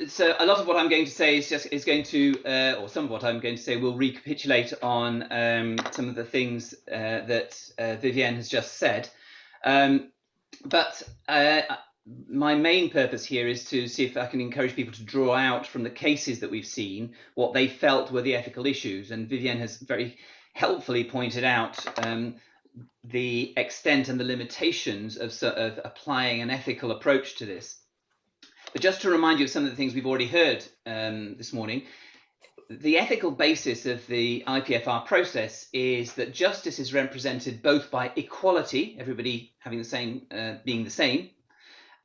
So a lot of what I'm going to say is going to, or some of what I'm going to say will recapitulate on some of the things that Vivienne has just said. But my main purpose here is to see if I can encourage people to draw out from the cases that we've seen what they felt were the ethical issues. And Vivienne has very helpfully pointed out the extent and the limitations of applying an ethical approach to this. But just to remind you of some of the things we've already heard this morning, the ethical basis of the IPFR process is that justice is represented both by equality, everybody having the same, being the same,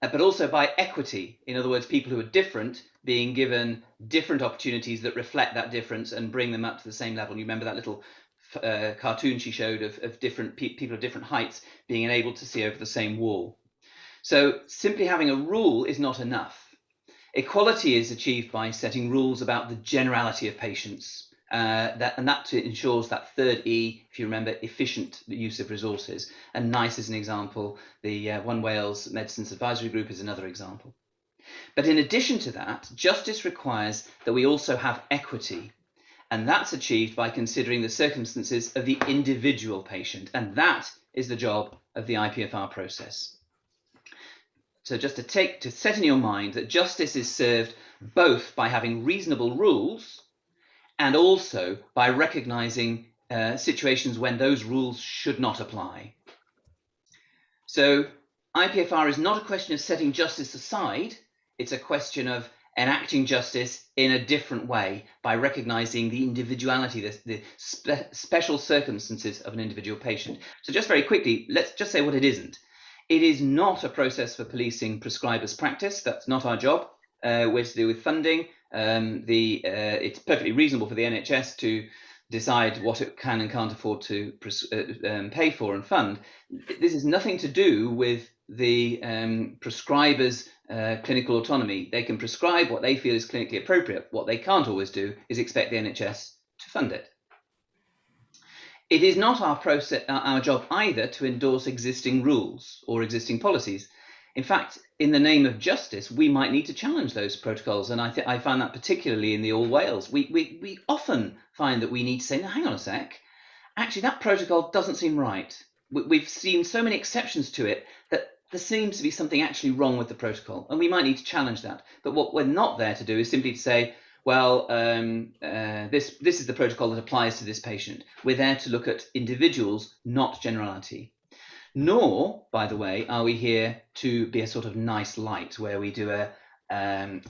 but also by equity. In other words, people who are different being given different opportunities that reflect that difference and bring them up to the same level. You remember that little cartoon she showed of different people of different heights being able to see over the same wall. So simply having a rule is not enough. Equality is achieved by setting rules about the generality of patients, and that ensures that third E, if you remember, efficient use of resources. And NICE is an example. The One Wales Medicines Advisory Group is another example. But in addition to that, justice requires that we also have equity. And that's achieved by considering the circumstances of the individual patient. And that is the job of the IPFR process. So just to set in your mind that justice is served both by having reasonable rules and also by recognizing situations when those rules should not apply. So IPFR is not a question of setting justice aside, it's a question of enacting justice in a different way by recognizing the individuality, the special circumstances of an individual patient. So just very quickly, let's just say what it isn't. It is not a process for policing prescribers' practice. That's not our job. We're to do with funding. It's perfectly reasonable for the NHS to decide what it can and can't afford to pay for and fund. This has nothing to do with the prescribers' clinical autonomy. They can prescribe what they feel is clinically appropriate. What they can't always do is expect the NHS to fund it. It is not our job either to endorse existing rules or existing policies. In fact, in the name of justice, we might need to challenge those protocols. And I find that particularly in the All Wales. We often find that we need to say, no, hang on a sec. Actually, that protocol doesn't seem right. We've seen so many exceptions to it that there seems to be something actually wrong with the protocol. And we might need to challenge that. But what we're not there to do is simply to say, well, this is the protocol that applies to this patient. We're there to look at individuals, not generality. Nor, by the way, are we here to be a sort of nice light where we do a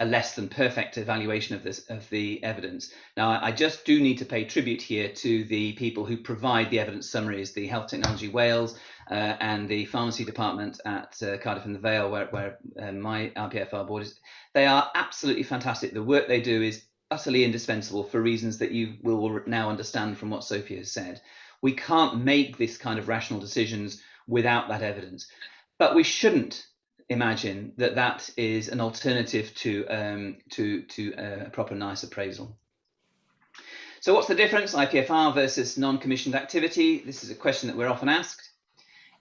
less than perfect evaluation of the evidence. Now, I just do need to pay tribute here to the people who provide the evidence summaries, the Health Technology Wales and the Pharmacy Department at Cardiff and the Vale, where my IPFR board is. They are absolutely fantastic. The work they do is utterly indispensable for reasons that you will now understand from what Sophie has said. We can't make this kind of rational decisions without that evidence. But we shouldn't imagine that that is an alternative to a proper NICE appraisal. So what's the difference, IPFR versus non-commissioned activity? This is a question that we're often asked.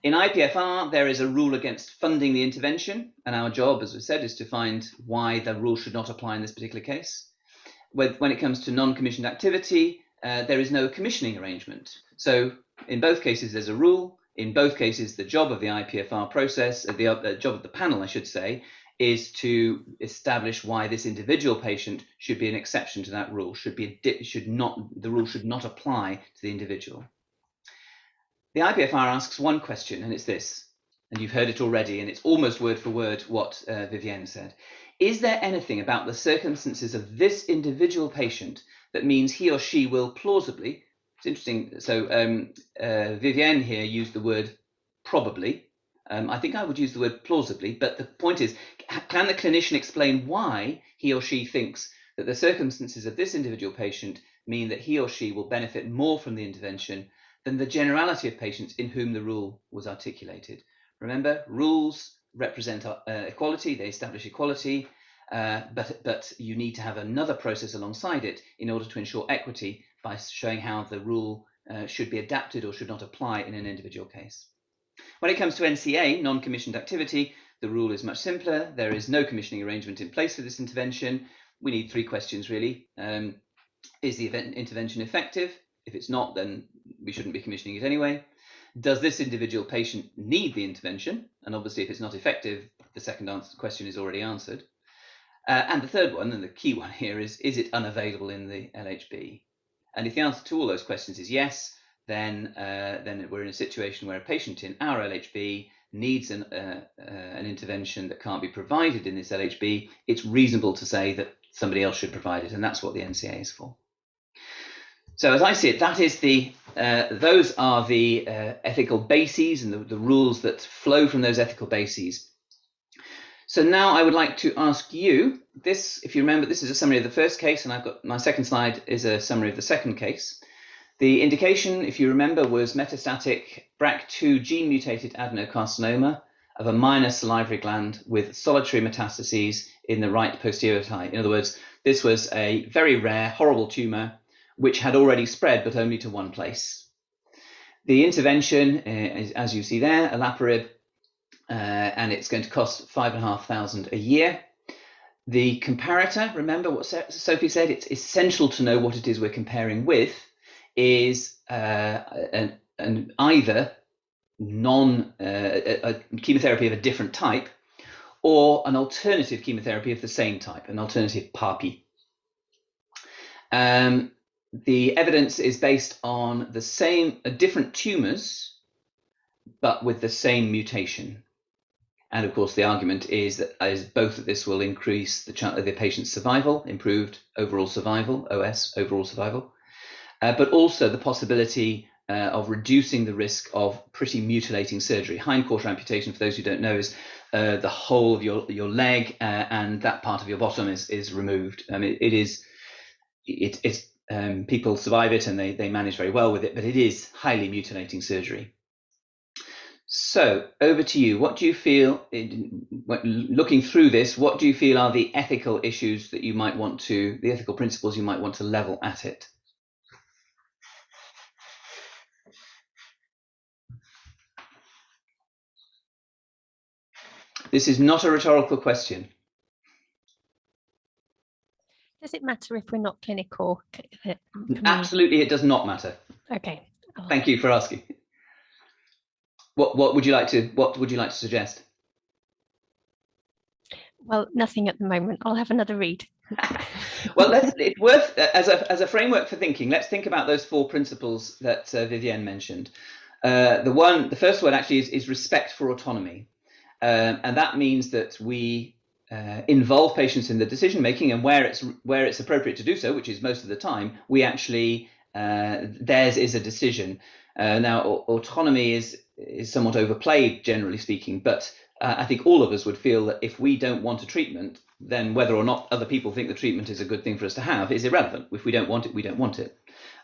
In IPFR, there is a rule against funding the intervention, and our job, as we said, is to find why the rule should not apply in this particular case. When it comes to non-commissioned activity, there is no commissioning arrangement. So in both cases, there's a rule. In both cases, the job of the IPFR process, the job of the panel, I should say, is to establish why this individual patient should be an exception to that rule. The rule should not apply to the individual. The IPFR asks one question, and it's this, and you've heard it already, and it's almost word for word what Vivienne said. Is there anything about the circumstances of this individual patient that means he or she will plausibly? It's interesting. So Vivienne here used the word probably. I think I would use the word plausibly, but the point is, can the clinician explain why he or she thinks that the circumstances of this individual patient mean that he or she will benefit more from the intervention than the generality of patients in whom the rule was articulated? Remember, rules represent equality, they establish equality, but you need to have another process alongside it in order to ensure equity by showing how the rule should be adapted or should not apply in an individual case. When it comes to NCA, non-commissioned activity, the rule is much simpler. There is no commissioning arrangement in place for this intervention. We need 3 questions really. Is the intervention effective? If it's not, then we shouldn't be commissioning it anyway. Does this individual patient need the intervention? And obviously, if it's not effective, the second question is already answered. And the third one, and the key one here, is it unavailable in the LHB? And if the answer to all those questions is yes, then we're in a situation where a patient in our LHB needs an intervention that can't be provided in this LHB. It's reasonable to say that somebody else should provide it, and that's what the NCA is for. So as I see it, that is those are the ethical bases and the rules that flow from those ethical bases. So now I would like to ask you this. If you remember, this is a summary of the first case, and I've got my second slide is a summary of the second case. The indication, if you remember, was metastatic BRCA2 gene mutated adenocarcinoma of a minor salivary gland with solitary metastases in the right posterior thigh. In other words, this was a very rare, horrible tumor which had already spread, but only to one place. The intervention is, as you see there, olaparib, and it's going to cost $5,500 a year. The comparator, remember what Sophie said, it's essential to know what it is we're comparing with, is either a chemotherapy of a different type or an alternative chemotherapy of the same type, an alternative PARPI. The evidence is based on different tumors, but with the same mutation. And of course, the argument is both that this will increase the patient's survival, improved overall survival, OS, overall survival, but also the possibility of reducing the risk of pretty mutilating surgery. Hindquarter amputation, for those who don't know, is the whole of your leg and that part of your bottom is removed. I mean, people survive it and they manage very well with it, but it is highly mutilating surgery. So over to you. What do you feel, looking through this, what do you feel are the ethical issues that you might want to, the ethical principles you might want to level at it? This is not a rhetorical question. Does it matter if we're not clinical? Absolutely, it does not matter. Okay. Thank you for asking. What would you like to suggest? Well, nothing at the moment. I'll have another read. Well, it's worth as a framework for thinking. Let's think about those 4 principles that Vivienne mentioned. The first one actually is respect for autonomy, and that means that we involve patients in the decision making, and where it's appropriate to do so, which is most of the time, we actually theirs is a decision. Now, autonomy is somewhat overplayed, generally speaking, but I think all of us would feel that if we don't want a treatment, then whether or not other people think the treatment is a good thing for us to have is irrelevant. If we don't want it, we don't want it,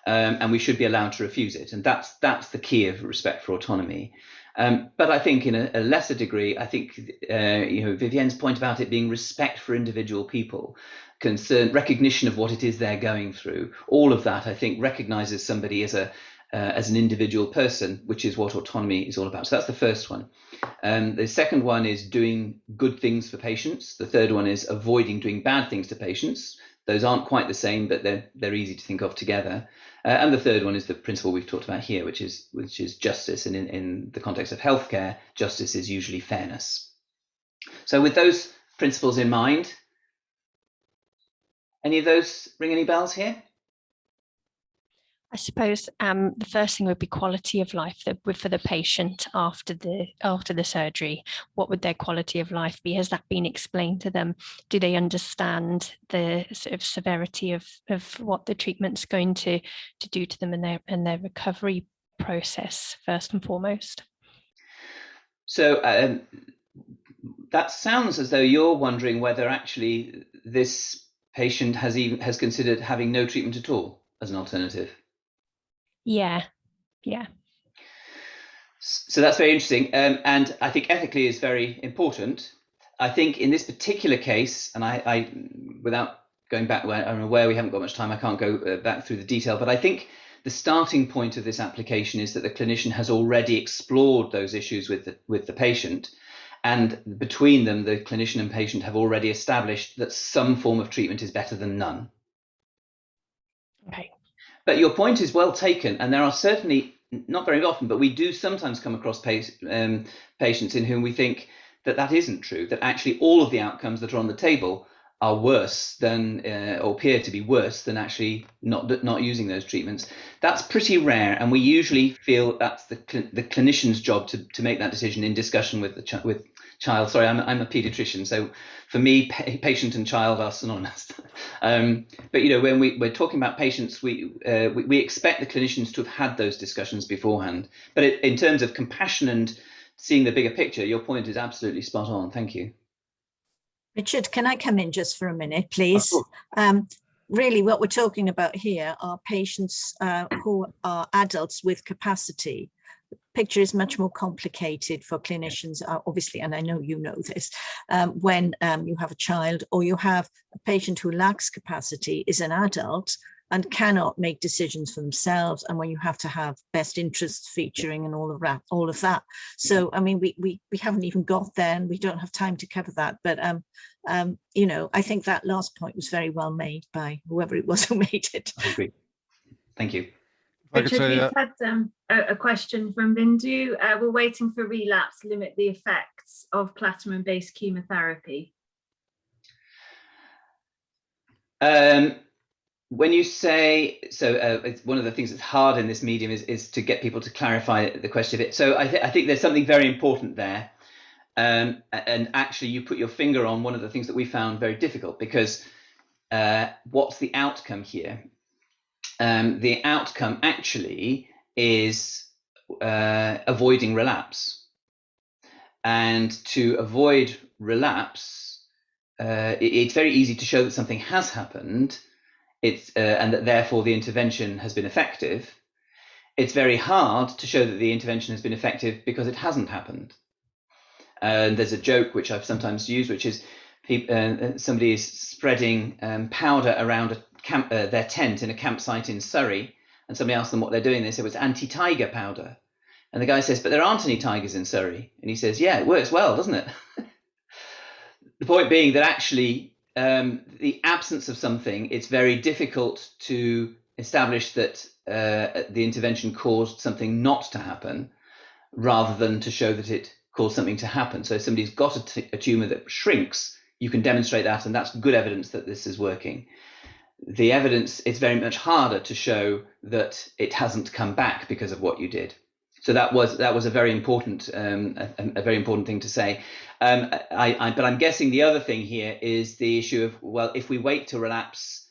and we should be allowed to refuse it. And that's the key of respect for autonomy. But I think in a lesser degree, I think Vivienne's point about it being respect for individual people, recognition of what it is they're going through, all of that I think recognizes somebody as an individual person, which is what autonomy is all about. So that's the first one. The second one is doing good things for patients. The third one is avoiding doing bad things to patients. Those aren't quite the same, but they're easy to think of together. And the third one is the principle we've talked about here, which is justice. And in the context of healthcare, justice is usually fairness. So with those principles in mind, any of those ring any bells here? I suppose the first thing would be quality of life for the patient after the surgery. What would their quality of life be? Has that been explained to them? Do they understand the sort of severity of what the treatment's going to do to them and their recovery process first and foremost? So that sounds as though you're wondering whether actually this patient has considered having no treatment at all as an alternative. Yeah. So that's very interesting, and I think ethically is very important. I think in this particular case, and I without going back, I'm aware we haven't got much time, I can't go back through the detail, but I think the starting point of this application is that the clinician has already explored those issues with the patient, and between them, the clinician and patient have already established that some form of treatment is better than none. Okay. But your point is well taken, and there are certainly, not very often, but we do sometimes come across patients in whom we think that that isn't true, that actually all of the outcomes that are on the table are worse than, or appear to be worse than actually not using those treatments. That's pretty rare, and we usually feel that's the clinician's job to make that decision in discussion with the child. Sorry, I'm a paediatrician, so for me, patient and child are synonymous. But you know, when we're talking about patients, we expect the clinicians to have had those discussions beforehand. But in terms of compassion and seeing the bigger picture, your point is absolutely spot on. Thank you. Richard, can I come in just for a minute, please? Really, what we're talking about here are patients who are adults with capacity. The picture is much more complicated for clinicians, obviously, and I know you know this, when you have a child or you have a patient who lacks capacity, is an adult, and cannot make decisions for themselves, and when you have to have best interests featuring and all of that. So I mean, we haven't even got there, and we don't have time to cover that. But you know, I think that last point was very well made by whoever it was who made it. I agree. Thank you. Richard, we've had a question from Bindu. We're waiting for relapse, limit the effects of platinum-based chemotherapy. When you say, so it's one of the things that's hard in this medium is to get people to clarify the question a bit. So I think there's something very important there. And actually you put your finger on one of the things that we found very difficult, because what's the outcome here? The outcome actually is avoiding relapse. And to avoid relapse, it's very easy to show that something has happened, and that therefore the intervention has been effective. It's very hard to show that the intervention has been effective because it hasn't happened. And there's a joke which I've sometimes used, which is somebody is spreading powder around their tent in a campsite in Surrey, and somebody asks them what they're doing. They say, well, it's anti-tiger powder. And the guy says, but there aren't any tigers in Surrey. And he says, yeah, it works well, doesn't it? The point being that actually the absence of something, it's very difficult to establish that the intervention caused something not to happen, rather than to show that it caused something to happen. So if somebody's got a tumor that shrinks, you can demonstrate that, and that's good evidence that this is working. The evidence is very much harder to show that it hasn't come back because of what you did. So that was a very important a very important thing to say. But I'm guessing the other thing here is the issue of, well, if we wait to relapse,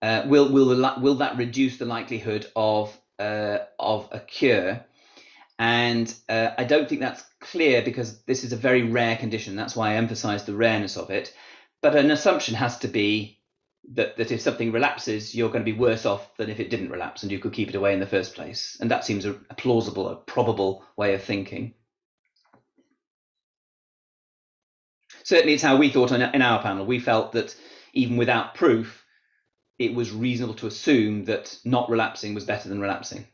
will that reduce the likelihood of a cure? And I don't think that's clear, because this is a very rare condition. That's why I emphasised the rareness of it. But an assumption has to be that if something relapses, you're going to be worse off than if it didn't relapse and you could keep it away in the first place. And that seems a plausible, a probable way of thinking. Certainly it's how we thought in our panel. We felt that even without proof, it was reasonable to assume that not relapsing was better than relapsing.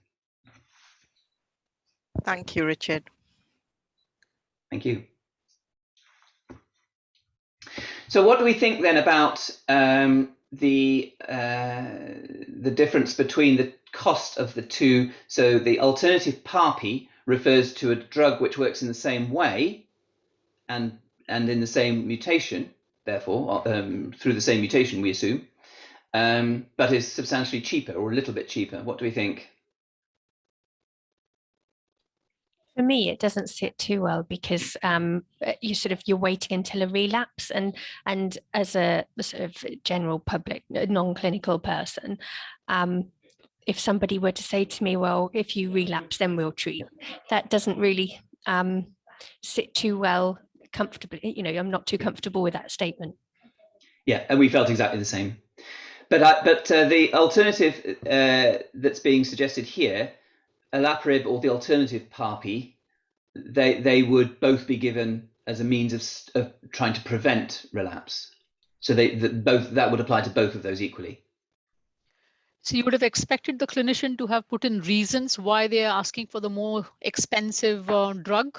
Thank you, Richard. Thank you. So what do we think then about the difference between the cost of the two? So the alternative PARPI refers to a drug which works in the same way and in the same mutation, therefore through the same mutation, we assume, but is substantially cheaper, or a little bit cheaper. What do we think? For me, it doesn't sit too well, because you're waiting until a relapse, and as a sort of general public, non-clinical person, if somebody were to say to me, well, if you relapse, then we'll treat, that doesn't really sit too well comfortably. You know, I'm not too comfortable with that statement. Yeah, and we felt exactly the same. But the alternative that's being suggested here, olaparib or the alternative PARPI, they would both be given as a means of trying to prevent relapse. So that would apply to both of those equally. So you would have expected the clinician to have put in reasons why they are asking for the more expensive drug?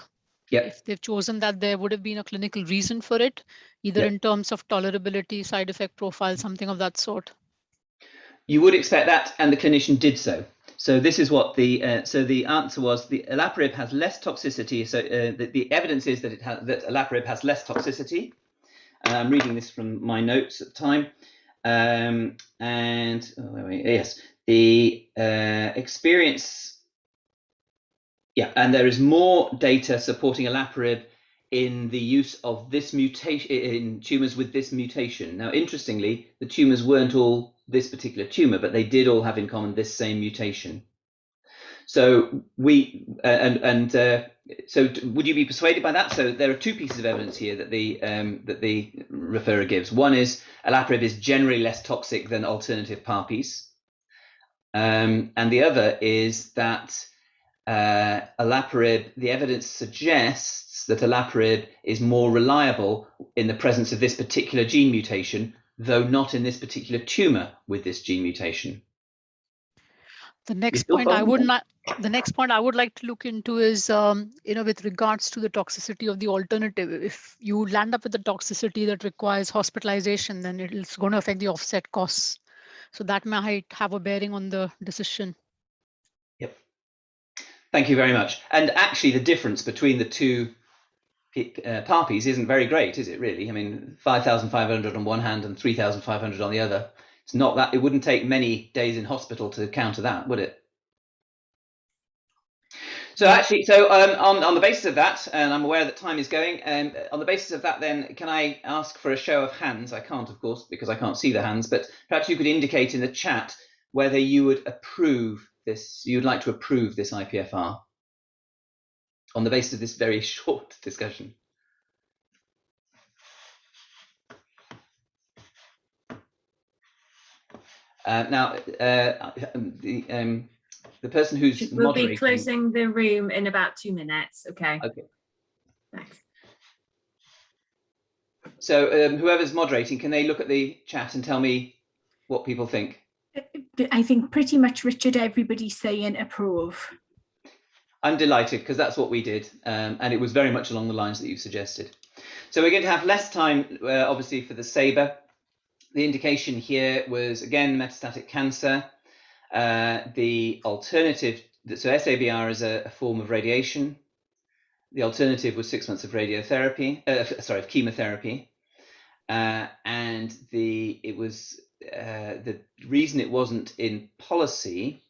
Yep. If they've chosen that, there would have been a clinical reason for it, either Yep. in terms of tolerability, side effect profile, something of that sort. You would expect that, and the clinician did so. So this is what the answer was: the olaparib has less toxicity. So the evidence is that that olaparib has less toxicity. I'm reading this from my notes at the time, yes, the experience. Yeah, and there is more data supporting olaparib in the use of this mutation in tumors with this mutation. Now, interestingly, the tumors weren't all this particular tumor, but they did all have in common this same mutation. So so would you be persuaded by that? So there are two pieces of evidence here that the referrer gives. One is olaparib is generally less toxic than alternative PARPs, and the other is that olaparib, the evidence suggests that olaparib is more reliable in the presence of this particular gene mutation, though not in this particular tumor with this gene mutation. The next point I would like to look into is, with regards to the toxicity of the alternative. If you land up with a toxicity that requires hospitalization, then it's going to affect the offset costs. So that might have a bearing on the decision. Yep. Thank you very much. And actually, the difference between the two PARPs isn't very great, is it really? I mean, 5,500 on one hand and 3,500 on the other. It's not that, it wouldn't take many days in hospital to counter that, would it? So actually, on the basis of that, and I'm aware that time is going, on the basis of that then, can I ask for a show of hands? I can't, of course, because I can't see the hands, but perhaps you could indicate in the chat whether you would approve this, you'd like to approve this IPFR on the basis of this very short discussion. Now, the person who's We'll moderating... be closing the room in about 2 minutes. Okay. Okay. Thanks. So whoever's moderating, can they look at the chat and tell me what people think? I think pretty much, Richard, everybody's saying approve. I'm delighted, because that's what we did, and it was very much along the lines that you suggested. So we're going to have less time, obviously, for the SABR. The indication here was, again, metastatic cancer. The alternative, so SABR is a form of radiation. The alternative was 6 months of radiotherapy, of chemotherapy. And the reason it wasn't in policy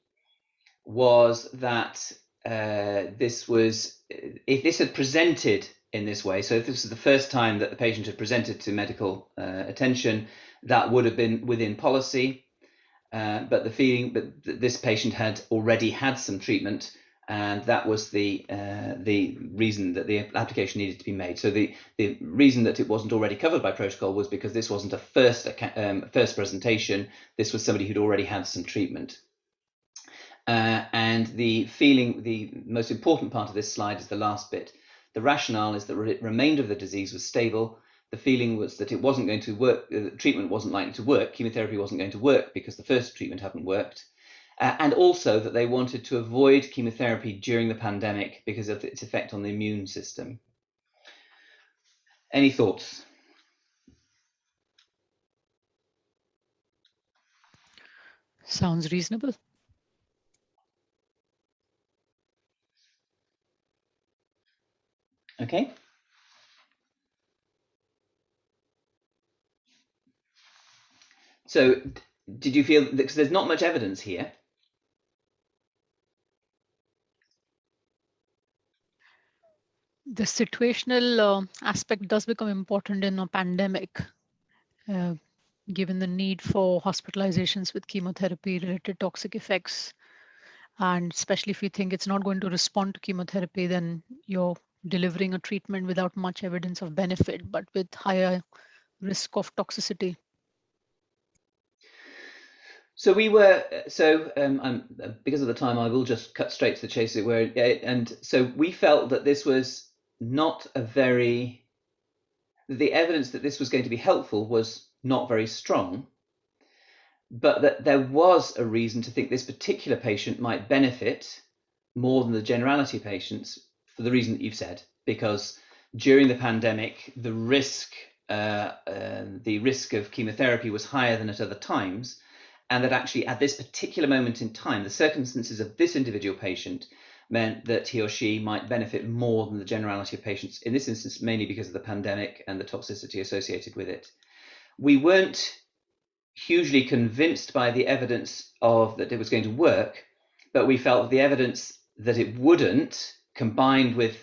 was that if this had presented in this way, so if this was the first time that the patient had presented to medical attention, that would have been within policy. But this patient had already had some treatment, and that was the reason that the application needed to be made. So the reason that it wasn't already covered by protocol was because this wasn't a first presentation. This was somebody who'd already had some treatment. And the most important part of this slide is the last bit. The rationale is that the remainder of the disease was stable. The feeling was that it wasn't going to work, treatment wasn't likely to work, chemotherapy wasn't going to work because the first treatment hadn't worked, and also that they wanted to avoid chemotherapy during the pandemic because of its effect on the immune system. Any thoughts? Sounds reasonable. Okay. So did you feel, because there's not much evidence here. The situational aspect does become important in a pandemic, given the need for hospitalizations with chemotherapy-related toxic effects. And especially if you think it's not going to respond to chemotherapy, then you're delivering a treatment without much evidence of benefit, but with higher risk of toxicity. So we were, because of the time, I will just cut straight to the chase, as it were. And so we felt that this was not the evidence that this was going to be helpful was not very strong, but that there was a reason to think this particular patient might benefit more than the generality of patients for the reason that you've said. because during the pandemic, the risk of chemotherapy was higher than at other times, and that actually at this particular moment in time, the circumstances of this individual patient meant that he or she might benefit more than the generality of patients, in this instance, mainly because of the pandemic and the toxicity associated with it. We weren't hugely convinced by the evidence that it was going to work, but we felt the evidence that it wouldn't, combined with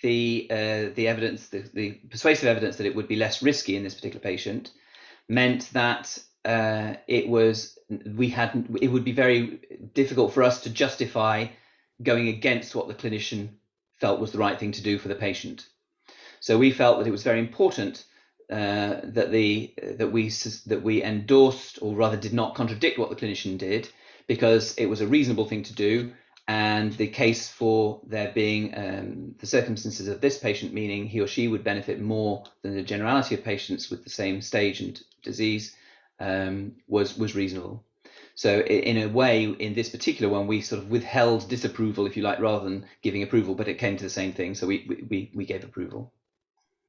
the evidence, the persuasive evidence that it would be less risky in this particular patient, meant that it would be very difficult for us to justify going against what the clinician felt was the right thing to do for the patient. So we felt that it was very important that we endorsed, or rather did not contradict what the clinician did, because it was a reasonable thing to do, and the case for there being the circumstances of this patient, meaning he or she would benefit more than the generality of patients with the same stage and disease, was reasonable. So in a way, in this particular one, we sort of withheld disapproval, if you like, rather than giving approval, but it came to the same thing, so we gave approval.